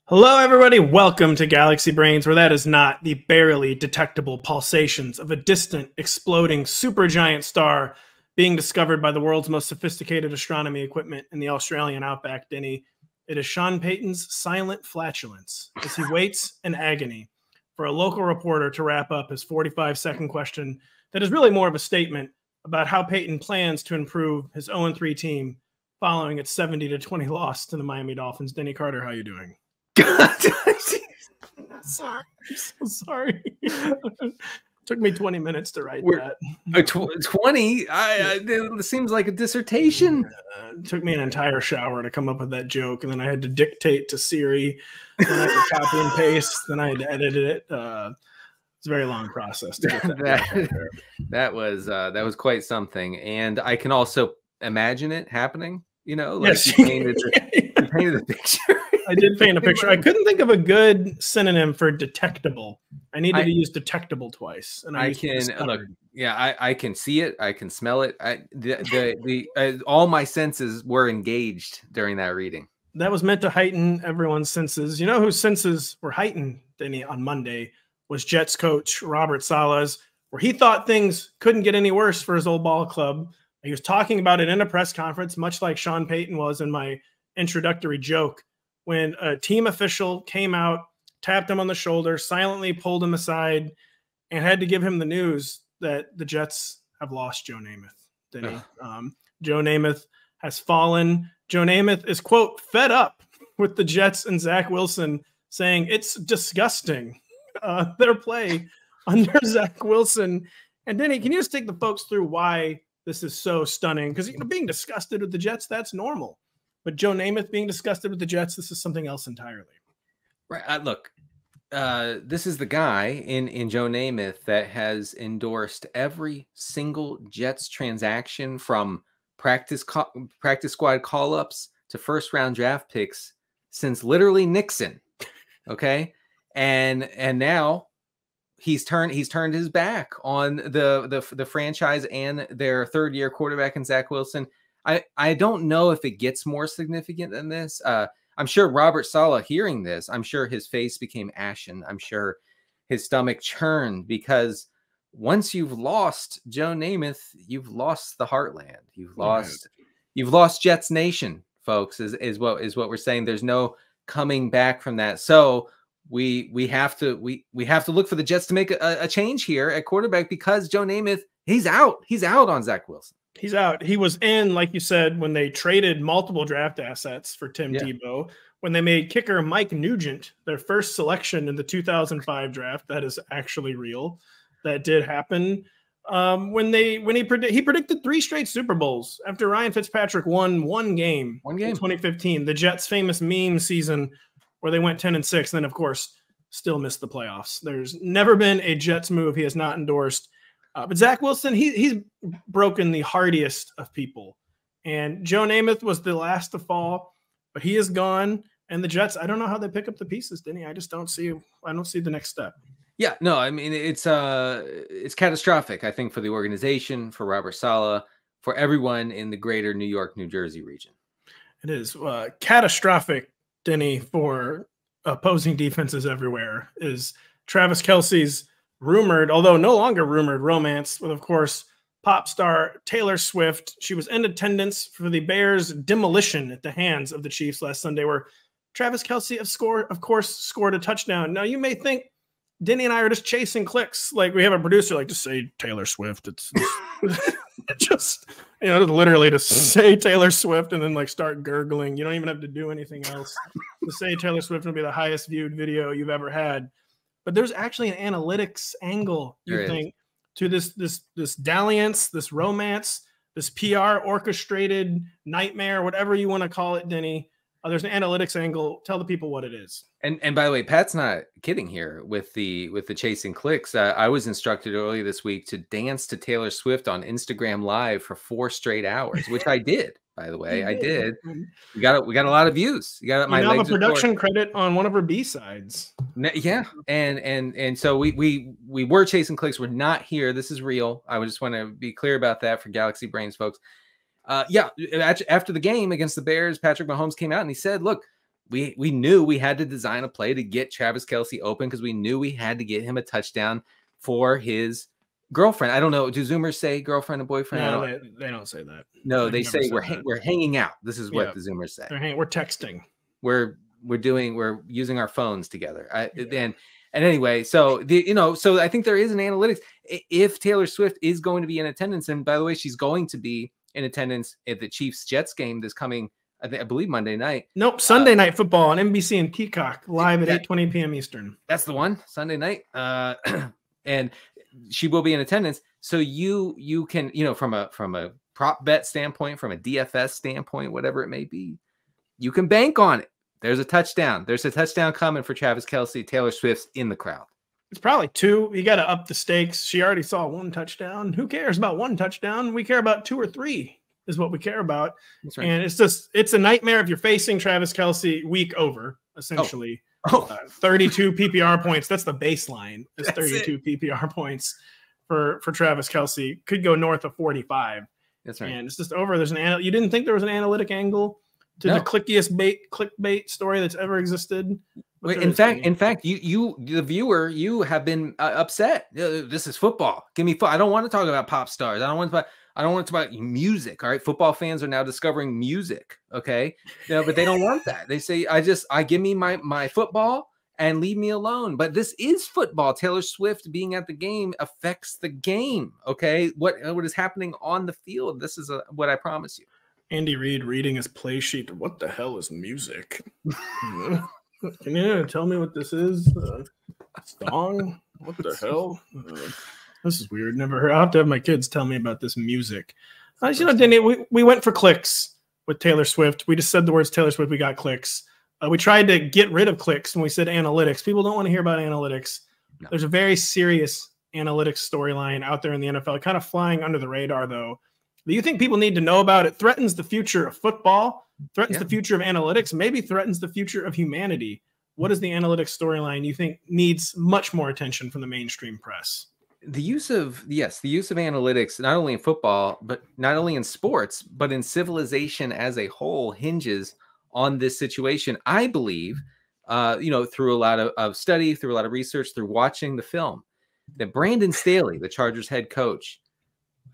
Hello, everybody. Welcome to Galaxy Brains, where that is not the barely detectable pulsations of a distant, exploding supergiant star being discovered by the world's most sophisticated astronomy equipment in the Australian outback, Denny. It is Sean Payton's silent flatulence as he waits in agony for a local reporter to wrap up his 45-second question that is really more of a statement about how Payton plans to improve his 0-3 team following its 70-20 loss to the Miami Dolphins. Denny Carter, how are you doing? Sorry. I'm so sorry. Took me 20 minutes to write that. 20? It seems like a dissertation. It took me an entire shower to come up with that joke, and then I had to dictate to Siri, then I had to copy and paste, then I had to edit it. It's a very long process to get that was quite something, and I can also imagine it happening. You know, like yes, you painted the picture. I did paint a picture. I couldn't think of a good synonym for detectable. I needed to use detectable twice. And I can look. Yeah, I can see it. I can smell it. All my senses were engaged during that reading. That was meant to heighten everyone's senses. You know whose senses were heightened, Denny, on Monday was Jets coach Robert Saleh, where he thought things couldn't get any worse for his old ball club. He was talking about it in a press conference, much like Sean Payton was in my introductory joke, when a team official came out, tapped him on the shoulder, silently pulled him aside, and had to give him the news that the Jets have lost Joe Namath. Joe Namath has fallen. Joe Namath is, quote, fed up with the Jets and Zach Wilson, saying it's disgusting, their play under Zach Wilson. And Denny, can you just take the folks through why this is so stunning? Because being disgusted with the Jets, that's normal. But Joe Namath being disgusted with the Jets, this is something else entirely. Right. Look, this is the guy in Joe Namath that has endorsed every single Jets transaction, from practice squad call-ups to first-round draft picks, since literally Nixon. Okay, and now he's turned his back on the franchise and their third-year quarterback in Zach Wilson. I don't know if it gets more significant than this. I'm sure Robert Saleh, hearing this, I'm sure his face became ashen. I'm sure his stomach churned, because once you've lost Joe Namath, you've lost the heartland. You've lost Jets Nation, folks, is what we're saying. There's no coming back from that. So we have to look for the Jets to make a change here at quarterback, because Joe Namath, he's out on Zach Wilson. He's out. He was in, like you said, when they traded multiple draft assets for Tim Tebow, when they made kicker Mike Nugent their first selection in the 2005 draft. That is actually real. That did happen. He predicted 3 straight Super Bowls after Ryan Fitzpatrick won one game in 2015, the Jets' famous meme season where they went 10-6, and then, of course, still missed the playoffs. There's never been a Jets move he has not endorsed. But Zach Wilson, he's broken the hardiest of people. And Joe Namath was the last to fall, but he is gone. And the Jets, I don't know how they pick up the pieces, Denny. I don't see the next step. Yeah, no, I mean, it's catastrophic, I think, for the organization, for Robert Saleh, for everyone in the greater New York, New Jersey region. It is catastrophic, Denny, for opposing defenses everywhere. Is Travis Kelce's rumored, although no longer rumored, romance with, of course, pop star Taylor Swift. She was in attendance for the Bears' demolition at the hands of the Chiefs last Sunday, where Travis Kelce, of course, scored a touchdown. Now, you may think Denny and I are just chasing clicks. Like, we have a producer, like, just say Taylor Swift. It's just, literally to say Taylor Swift and then, like, start gurgling. You don't even have to do anything else. To say Taylor Swift will be the highest viewed video you've ever had. But there's actually an analytics angle, to this dalliance, this romance, this PR orchestrated nightmare, whatever you want to call it, Denny. There's an analytics angle. Tell the people what it is. And by the way, Pat's not kidding here with the chasing clicks. I was instructed earlier this week to dance to Taylor Swift on Instagram Live for 4 straight hours, which I did. By the way, I did. We got a lot of views. You got my legs. A production credit on one of her B-sides. Yeah, and so we were chasing clicks. We're not here. This is real. I just want to be clear about that for Galaxy Brains, folks. After the game against the Bears, Patrick Mahomes came out and he said, "Look, we knew we had to design a play to get Travis Kelce open because we knew we had to get him a touchdown for his girlfriend. I don't know. Do Zoomers say girlfriend and boyfriend? No, they don't say that. No, they say we're hanging out. This is what the Zoomers say. We're texting. We're using our phones together. And anyway, so so I think there is an analytics. If Taylor Swift is going to be in attendance, and by the way, she's going to be in attendance at the Chiefs Jets game this coming, I believe Monday night. Nope, Sunday night football on NBC and Peacock live at 8:20 p.m. Eastern. That's the one, Sunday night. And she will be in attendance. So you can, from a prop bet standpoint, from a DFS standpoint, whatever it may be, you can bank on it. There's a touchdown. There's a touchdown coming for Travis Kelce. Taylor Swift's in the crowd. It's probably 2. You got to up the stakes. She already saw 1 touchdown. Who cares about 1 touchdown? We care about 2 or 3 is what we care about. That's right. And it's a nightmare if you're facing Travis Kelce week over, essentially. 32 PPR points. That's the baseline. It's 32 PPR points for Travis Kelce. Could go north of 45. That's right. And it's just over. You didn't think there was an analytic angle to the clickbait story that's ever existed. Wait, in fact, you, the viewer, you have been upset. This is football. Give me I don't want to talk about pop stars. I don't want to talk about music. All right. Football fans are now discovering music. Okay. But they don't want that. They say, I give me my football and leave me alone. But this is football. Taylor Swift being at the game affects the game. Okay. What is happening on the field? This is what I promise you. Andy Reid reading his play sheet. What the hell is music? Can you tell me what this is? Song? What the hell? This is weird. Never heard. I'll have to have my kids tell me about this music. Denny, we went for clicks with Taylor Swift. We just said the words Taylor Swift. We got clicks. We tried to get rid of clicks when we said analytics. People don't want to hear about analytics. No. There's a very serious analytics storyline out there in the NFL, kind of flying under the radar, though. Do you think people need to know about? It threatens the future of football, threatens the future of analytics, maybe threatens the future of humanity. What is the analytics storyline you think needs much more attention from the mainstream press? The use of analytics, not only in football, but not only in sports, but in civilization as a whole, hinges on this situation. I believe, through a lot of study, through a lot of research, through watching the film, that Brandon Staley, the Chargers head coach,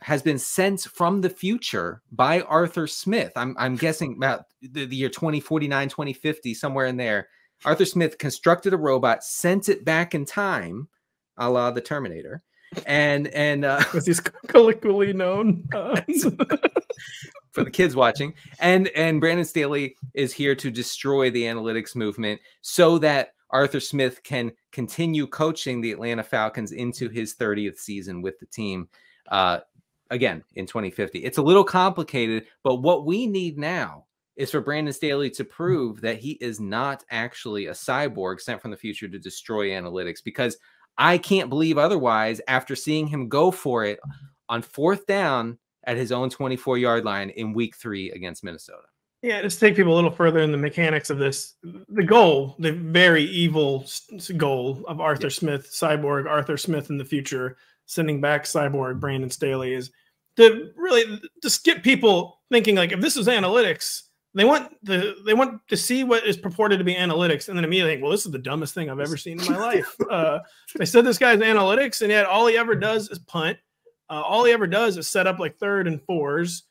has been sent from the future by Arthur Smith. I'm guessing about the year 2049, 2050, somewhere in there. Arthur Smith constructed a robot, sent it back in time, a la the Terminator, and as he's colloquially known for the kids watching. And Brandon Staley is here to destroy the analytics movement so that Arthur Smith can continue coaching the Atlanta Falcons into his 30th season with the team. Again, in 2050. It's a little complicated, but what we need now is for Brandon Staley to prove that he is not actually a cyborg sent from the future to destroy analytics, because I can't believe otherwise after seeing him go for it on 4th down at his own 24-yard line in week 3 against Minnesota. Yeah, just take people a little further in the mechanics of this. The goal, the very evil goal of Arthur Smith, cyborg Arthur Smith in the future, sending back cyborg Brandon Staley, is to really just get people thinking, like, if this is analytics, they want to see what is purported to be analytics, and then immediately think, well, this is the dumbest thing I've ever seen in my life. They said this guy's analytics, and yet all he ever does is punt. All he ever does is set up like 3rd and 4s.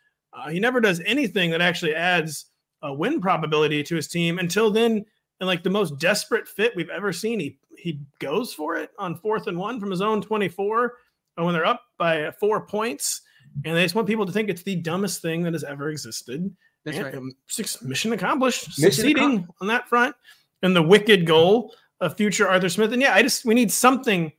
He never does anything that actually adds a win probability to his team until then. And like the most desperate fit we've ever seen, he goes for it on 4th and 1 from his own 24 when they're up by 4 points. And they just want people to think it's the dumbest thing that has ever existed. That's right. Mission accomplished. Succeeding on that front. And the wicked goal of future Arthur Smith. And yeah, we need something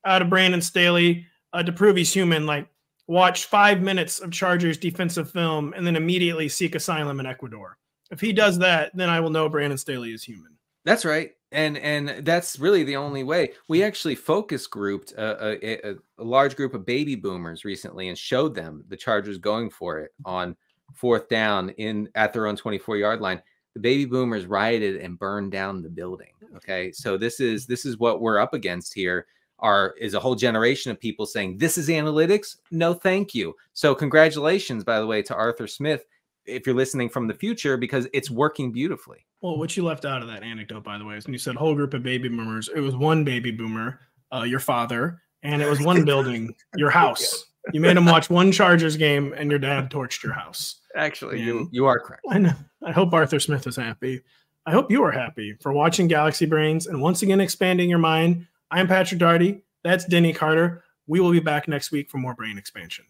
out of Brandon Staley to prove he's human. Like, watch 5 minutes of Chargers defensive film and then immediately seek asylum in Ecuador. If he does that, then I will know Brandon Staley is human. That's right. And that's really the only way. We actually focus grouped a large group of baby boomers recently and showed them the Chargers going for it on 4th down at their own 24-yard line. The baby boomers rioted and burned down the building. Okay. So this is what we're up against here. Is a whole generation of people saying this is analytics. No, thank you. So congratulations, by the way, to Arthur Smith. if you're listening from the future, because it's working beautifully. Well, what you left out of that anecdote, by the way, is when you said whole group of baby boomers, it was one baby boomer, your father, and it was one building, your house. You made him watch one Chargers game, and your dad torched your house. Actually, you are correct. I know. I hope Arthur Smith is happy. I hope you are happy for watching Galaxy Brains and once again expanding your mind. I'm Patrick Daugherty. That's Denny Carter. We will be back next week for more brain expansion.